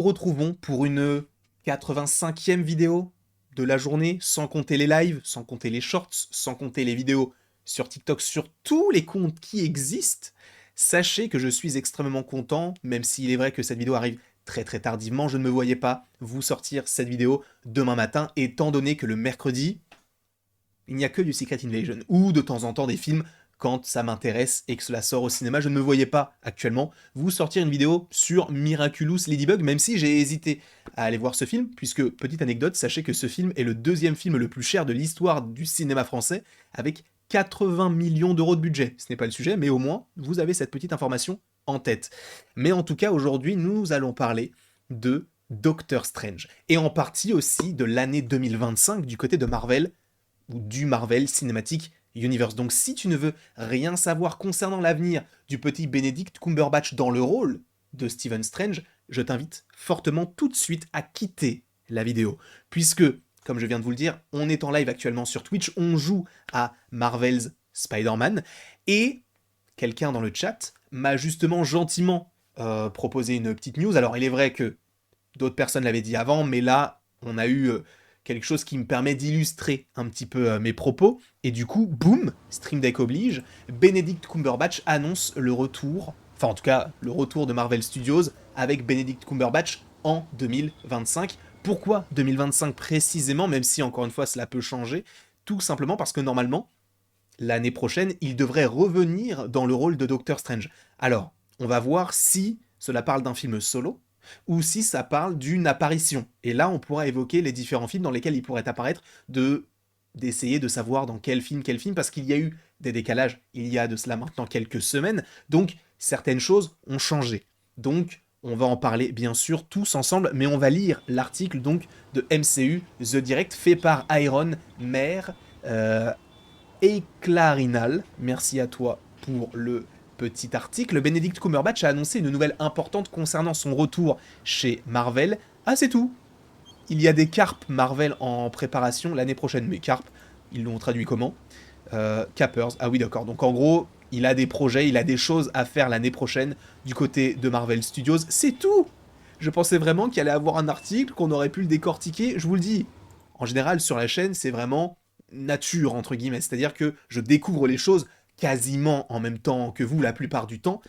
Retrouvons pour une 85e vidéo de la journée, sans compter les lives, sans compter les shorts, sans compter les vidéos sur TikTok, sur tous les comptes qui existent. Sachez que je suis extrêmement content, même s'il est vrai que cette vidéo arrive très très tardivement, je ne me voyais pas vous sortir cette vidéo demain matin, étant donné que le mercredi, il n'y a que du Secret Invasion, ou de temps en temps des films quand ça m'intéresse et que cela sort au cinéma. Je ne me voyais pas actuellement vous sortir une vidéo sur Miraculous Ladybug, même si j'ai hésité à aller voir ce film, puisque, petite anecdote, sachez que ce film est le deuxième film le plus cher de l'histoire du cinéma français, avec 80 millions d'euros de budget. Ce n'est pas le sujet, mais au moins, vous avez cette petite information en tête. Mais en tout cas, aujourd'hui, nous allons parler de Doctor Strange, et en partie aussi de l'année 2025 du côté de Marvel, ou du Marvel Cinematic Universe. Donc si tu ne veux rien savoir concernant l'avenir du petit Benedict Cumberbatch dans le rôle de Stephen Strange, je t'invite fortement tout de suite à quitter la vidéo. Puisque, comme je viens de vous le dire, on est en live actuellement sur Twitch, on joue à Marvel's Spider-Man, et quelqu'un dans le chat m'a justement gentiment proposé une petite news. Alors il est vrai que d'autres personnes l'avaient dit avant, mais là, on a eu quelque chose qui me permet d'illustrer un petit peu mes propos. Et du coup, boum, Stream Deck oblige, Benedict Cumberbatch annonce le retour, enfin en tout cas le retour de Marvel Studios avec Benedict Cumberbatch en 2025. Pourquoi 2025 précisément, même si encore une fois cela peut changer? Tout simplement parce que normalement, l'année prochaine, il devrait revenir dans le rôle de Doctor Strange. Alors, on va voir si cela parle d'un film solo, ou si ça parle d'une apparition. Et là, on pourra évoquer les différents films dans lesquels il pourrait apparaître, d'essayer de savoir dans quel film, parce qu'il y a eu des décalages, il y a de cela maintenant quelques semaines, donc certaines choses ont changé. Donc, on va en parler bien sûr tous ensemble, mais on va lire l'article donc de MCU The Direct fait par Iron Mare et Clarinal. Merci à toi pour le petit article. Benedict Cumberbatch a annoncé une nouvelle importante concernant son retour chez Marvel. Ah, c'est tout. Il y a des carpes Marvel en préparation l'année prochaine. Mais carpes, ils l'ont traduit comment? Cappers. Ah oui, d'accord. Donc en gros, il a des projets, il a des choses à faire l'année prochaine du côté de Marvel Studios. C'est tout. Je pensais vraiment qu'il allait avoir un article, qu'on aurait pu le décortiquer. Je vous le dis. En général, sur la chaîne, c'est vraiment nature, entre guillemets. C'est-à-dire que je découvre les choses quasiment en même temps que vous la plupart du temps.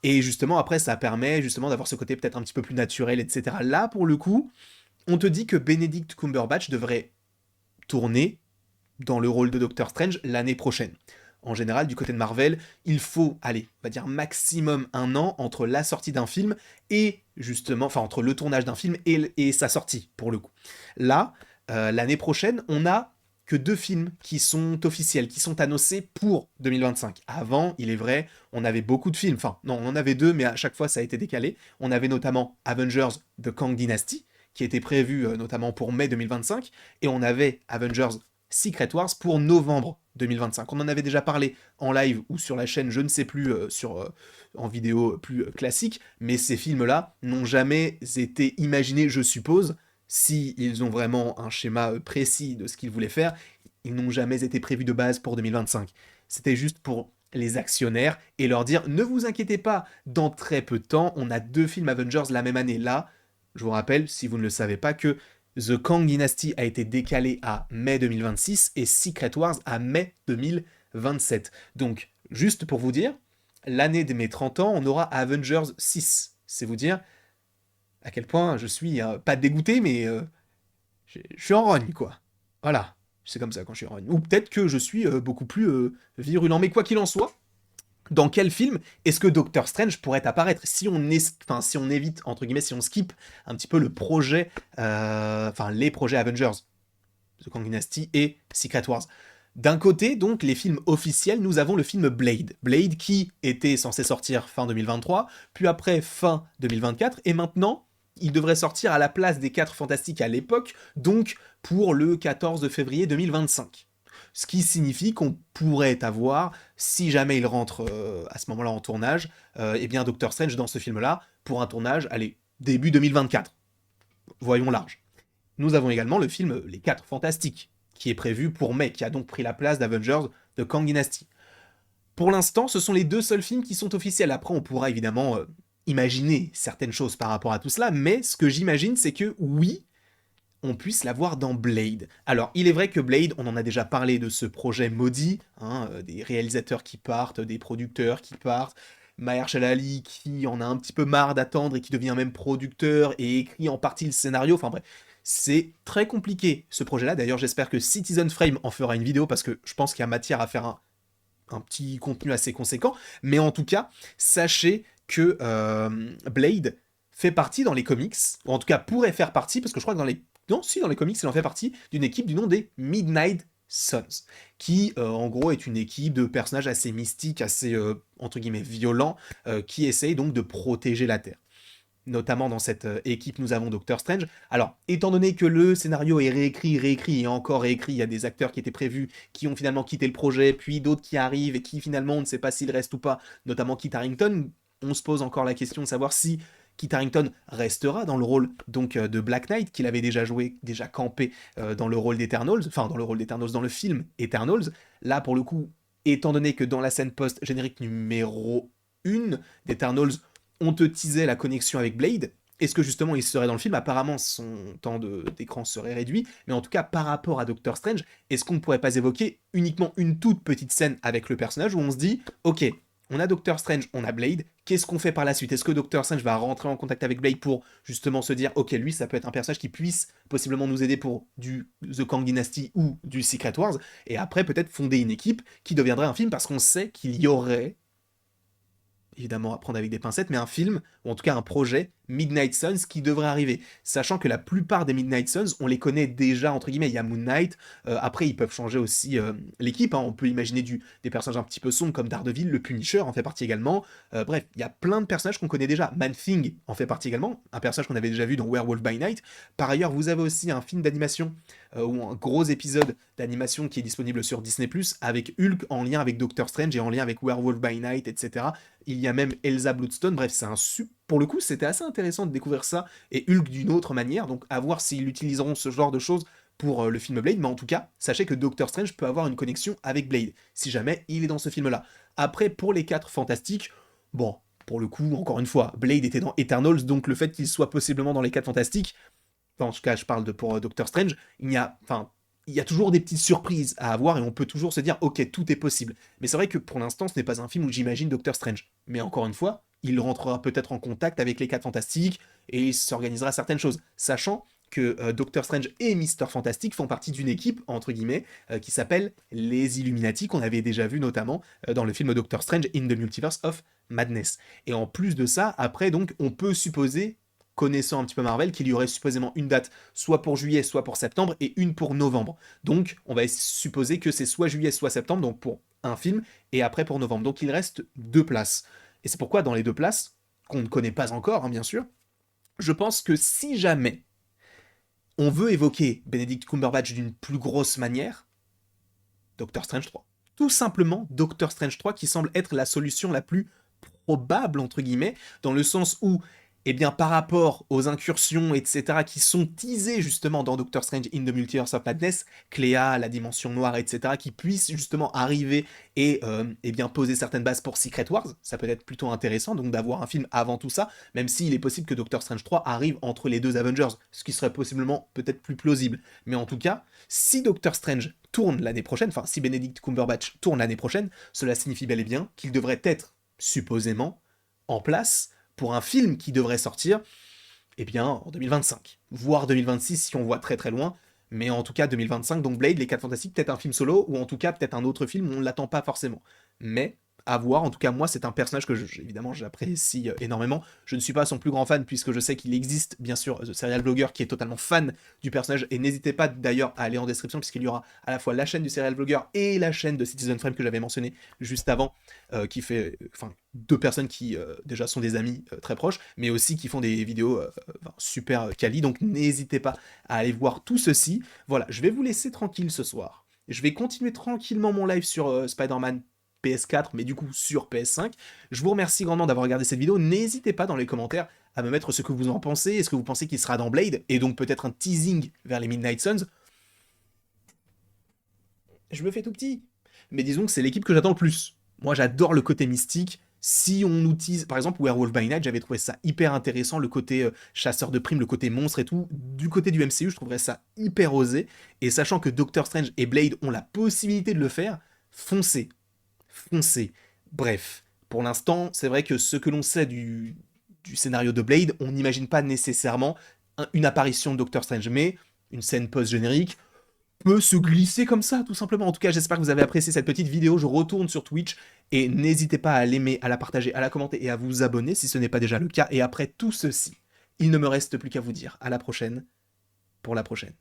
Et justement, après, ça permet justement d'avoir ce côté peut-être un petit peu plus naturel, etc. Là, pour le coup, on te dit que Benedict Cumberbatch devrait tourner dans le rôle de Doctor Strange l'année prochaine. En général, du côté de Marvel, il faut, allez, on va dire maximum un an entre la sortie d'un film et justement, enfin entre le tournage d'un film et sa sortie, pour le coup. Là, l'année prochaine, on a que deux films qui sont officiels, qui sont annoncés pour 2025. Avant, il est vrai, on avait beaucoup de films. Enfin, non, on en avait deux, mais à chaque fois, ça a été décalé. On avait notamment Avengers The Kang Dynasty, qui était prévu notamment pour mai 2025, et on avait Avengers Secret Wars pour novembre 2025. On en avait déjà parlé en live ou sur la chaîne, je ne sais plus, en vidéo plus classique, mais ces films-là n'ont jamais été imaginés, je suppose, si ils ont vraiment un schéma précis de ce qu'ils voulaient faire, ils n'ont jamais été prévus de base pour 2025. C'était juste pour les actionnaires et leur dire ne vous inquiétez pas, dans très peu de temps, on a deux films Avengers la même année. Là, je vous rappelle, si vous ne le savez pas, que The Kang Dynasty a été décalé à mai 2026 et Secret Wars à mai 2027. Donc, juste pour vous dire, l'année de mes 30 ans, on aura Avengers 6. C'est vous dire à quel point je suis pas dégoûté, mais je suis en rogne, quoi. Voilà, c'est comme ça quand je suis en rogne. Ou peut-être que je suis beaucoup plus virulent. Mais quoi qu'il en soit, dans quel film est-ce que Doctor Strange pourrait apparaître si on, enfin, si on évite, entre guillemets, si on skip un petit peu le projet, enfin les projets Avengers, The Kang Dynasty et Secret Wars. D'un côté, donc, les films officiels, nous avons le film Blade. Blade qui était censé sortir fin 2023, puis après fin 2024, et maintenant, il devrait sortir à la place des 4 Fantastiques à l'époque, donc pour le 14 février 2025. Ce qui signifie qu'on pourrait avoir, si jamais il rentre à ce moment-là en tournage, eh bien Doctor Strange dans ce film-là, pour un tournage, allez, début 2024. Voyons large. Nous avons également le film Les 4 Fantastiques, qui est prévu pour mai, qui a donc pris la place d'Avengers de Kang Dynasty. Pour l'instant, ce sont les deux seuls films qui sont officiels. Après, on pourra évidemment imaginer certaines choses par rapport à tout cela, mais ce que j'imagine, c'est que oui, on puisse la voir dans Blade. Alors, il est vrai que Blade, on en a déjà parlé de ce projet maudit, hein, des réalisateurs qui partent, des producteurs qui partent, Mahershala Ali qui en a un petit peu marre d'attendre et qui devient même producteur et écrit en partie le scénario, enfin bref, c'est très compliqué ce projet-là. D'ailleurs, j'espère que Citizen Frame en fera une vidéo parce que je pense qu'il y a matière à faire un petit contenu assez conséquent, mais en tout cas, sachez que Blade fait partie dans les comics, ou en tout cas pourrait faire partie, parce que je crois que dans les... Non, si, dans les comics, il en fait partie d'une équipe du nom des Midnight Suns, qui en gros est une équipe de personnages assez mystiques, assez entre guillemets violents, qui essayent donc de protéger la Terre. Notamment dans cette équipe, nous avons Doctor Strange. Alors, étant donné que le scénario est réécrit et encore réécrit, il y a des acteurs qui étaient prévus, qui ont finalement quitté le projet, puis d'autres qui arrivent et qui finalement on ne sait pas s'ils restent ou pas, notamment Kit Harington. On se pose encore la question de savoir si Kit Harington restera dans le rôle donc de Black Knight, qu'il avait déjà joué, déjà campé dans le rôle d'Eternals, enfin dans le rôle d'Eternals dans le film Eternals. Là, pour le coup, étant donné que dans la scène post-générique numéro 1 d'Eternals, on te teasait la connexion avec Blade. Est-ce que justement il serait dans le film? Apparemment, son temps d'écran serait réduit, mais en tout cas, par rapport à Doctor Strange, est-ce qu'on ne pourrait pas évoquer uniquement une toute petite scène avec le personnage où on se dit, ok, on a Doctor Strange, on a Blade, qu'est-ce qu'on fait par la suite? Est-ce que Doctor Strange va rentrer en contact avec Blade pour justement se dire, ok, lui, ça peut être un personnage qui puisse possiblement nous aider pour du The Kang Dynasty ou du Secret Wars, et après peut-être fonder une équipe qui deviendrait un film parce qu'on sait qu'il y aurait évidemment à prendre avec des pincettes, mais un film, ou en tout cas un projet, Midnight Suns, qui devrait arriver. Sachant que la plupart des Midnight Suns, on les connaît déjà, entre guillemets, il y a Moon Knight, après ils peuvent changer aussi l'équipe, hein. On peut imaginer des personnages un petit peu sombres comme Daredevil, le Punisher en fait partie également, bref, il y a plein de personnages qu'on connaît déjà, Man-Thing en fait partie également, un personnage qu'on avait déjà vu dans Werewolf by Night. Par ailleurs, vous avez aussi un film d'animation, ou un gros épisode d'animation qui est disponible sur Disney+, avec Hulk en lien avec Doctor Strange et en lien avec Werewolf by Night, etc. Il y a même Elsa Bloodstone, bref, c'est pour le coup, c'était assez intéressant de découvrir ça, et Hulk d'une autre manière, donc à voir s'ils utiliseront ce genre de choses pour le film Blade, mais en tout cas, sachez que Doctor Strange peut avoir une connexion avec Blade, si jamais il est dans ce film-là. Après, pour les 4 fantastiques, bon, pour le coup, encore une fois, Blade était dans Eternals, donc le fait qu'il soit possiblement dans les 4 fantastiques, enfin, en tout cas, je parle pour Doctor Strange, il y a toujours des petites surprises à avoir et on peut toujours se dire, ok, tout est possible. Mais c'est vrai que pour l'instant, ce n'est pas un film où j'imagine Doctor Strange. Mais encore une fois, il rentrera peut-être en contact avec les 4 Fantastiques et il s'organisera certaines choses. Sachant que Doctor Strange et Mister Fantastic font partie d'une équipe, entre guillemets, qui s'appelle les Illuminati, qu'on avait déjà vu notamment dans le film Doctor Strange in the Multiverse of Madness. Et en plus de ça, après, donc, on peut supposer, connaissant un petit peu Marvel, qu'il y aurait supposément une date soit pour juillet, soit pour septembre, et une pour novembre. Donc, on va supposer que c'est soit juillet, soit septembre, donc pour un film, et après pour novembre. Donc, il reste 2 places. Et c'est pourquoi, dans les 2 places, qu'on ne connaît pas encore, hein, bien sûr, je pense que si jamais on veut évoquer Benedict Cumberbatch d'une plus grosse manière, Doctor Strange 3. Tout simplement Doctor Strange 3 qui semble être la solution la plus probable, entre guillemets, dans le sens où, eh bien, par rapport aux incursions, etc., qui sont teasées justement dans Doctor Strange in the Multiverse of Madness, Cléa, la dimension noire, etc., qui puissent justement arriver et eh bien, poser certaines bases pour Secret Wars, ça peut être plutôt intéressant, donc d'avoir un film avant tout ça, même s'il est possible que Doctor Strange 3 arrive entre les 2 Avengers, ce qui serait possiblement peut-être plus plausible. Mais en tout cas, si Doctor Strange tourne l'année prochaine, enfin si Benedict Cumberbatch tourne l'année prochaine, cela signifie bel et bien qu'il devrait être, supposément, en place pour un film qui devrait sortir, eh bien, en 2025, voire 2026 si on voit très très loin, mais en tout cas 2025, donc Blade, les 4 Fantastiques, peut-être un film solo, ou en tout cas peut-être un autre film où on ne l'attend pas forcément. Mais à voir, en tout cas moi c'est un personnage que évidemment j'apprécie énormément. Je ne suis pas son plus grand fan puisque je sais qu'il existe bien sûr The Serial Vlogger qui est totalement fan du personnage, et n'hésitez pas d'ailleurs à aller en description puisqu'il y aura à la fois la chaîne du Serial Vlogger et la chaîne de Citizen Frame que j'avais mentionné juste avant, qui fait, enfin, 2 personnes qui déjà sont des amis très proches, mais aussi qui font des vidéos super quali, donc n'hésitez pas à aller voir tout ceci. Voilà, je vais vous laisser tranquille ce soir. Je vais continuer tranquillement mon live sur Spider-Man PS4, mais du coup sur PS5. Je vous remercie grandement d'avoir regardé cette vidéo. N'hésitez pas dans les commentaires à me mettre ce que vous en pensez. Est-ce que vous pensez qu'il sera dans Blade? Et donc peut-être un teasing vers les Midnight Suns? Je me fais tout petit. Mais disons que c'est l'équipe que j'attends le plus. Moi j'adore le côté mystique. Si on utilise, par exemple, Werewolf by Night, j'avais trouvé ça hyper intéressant, le côté chasseur de primes, le côté monstre et tout. Du côté du MCU, je trouverais ça hyper osé. Et sachant que Doctor Strange et Blade ont la possibilité de le faire, foncez. Foncez. Bref, pour l'instant, c'est vrai que ce que l'on sait du scénario de Blade, on n'imagine pas nécessairement une apparition de Doctor Strange, mais une scène post-générique peut se glisser comme ça, tout simplement. En tout cas, j'espère que vous avez apprécié cette petite vidéo. Je retourne sur Twitch et n'hésitez pas à l'aimer, à la partager, à la commenter et à vous abonner si ce n'est pas déjà le cas. Et après tout ceci, il ne me reste plus qu'à vous dire à la prochaine pour la prochaine.